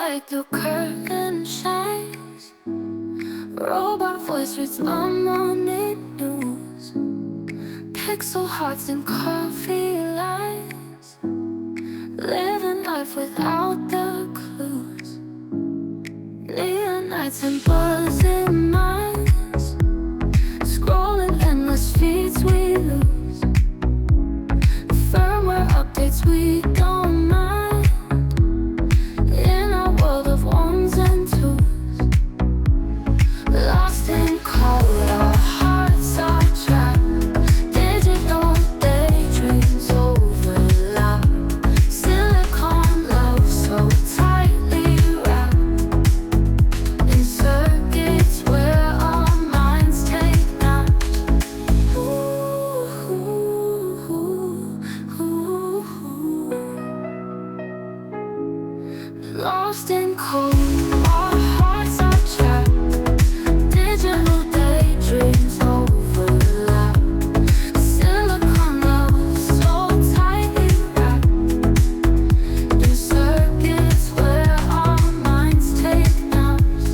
like the curtain shines. Robot voice reads my morning news. Pixel hearts and coffee lines. Living life without the clues. Neon nights and buzzing minds. Scrolling endless feeds we lose. Firmware updates we don't mind. In a world of ones and twos. Lost in code, our hearts are trapped. Digital daydreams overlap. Silicon love so tightly wrapped. In circuits where our minds take naps. Lost in code, our hearts are trapped. Digital daydreams overlap. Silicon love so tightly wrapped. In circuits where our minds take naps.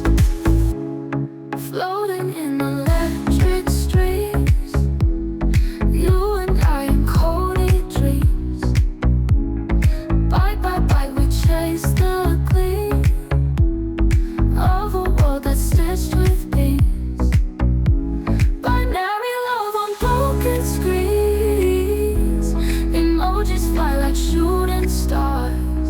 Floating in electric streets. You and I in Cody dreams. Bite by bite we chase the gleam of a world that's stitched with beams. Binary love on broken screens. Emojis fly like shooting stars.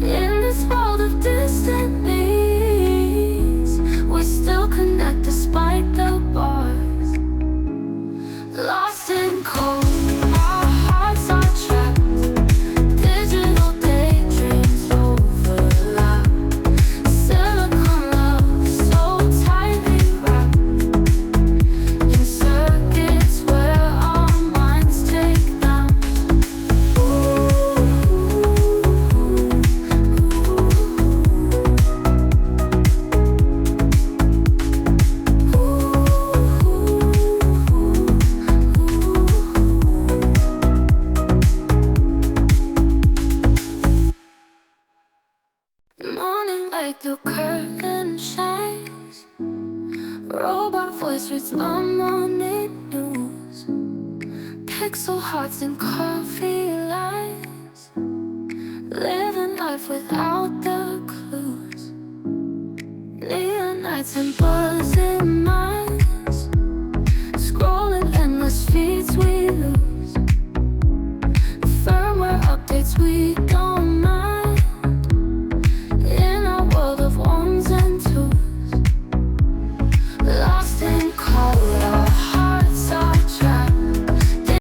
In this world of distant needs, we still connect despite the bars. Lost in code, our hearts are trapped. Digital daydreams overlap. Silicon love so tightly wrapped. In circuits where our minds take naps. Morning like the curtain shines. Robot voice reads my morning news. Pixel hearts and coffee lines. Living life without the clues. Neon nights and buzzing minds. Scrolling endless feeds we lose. Firmware updates we don't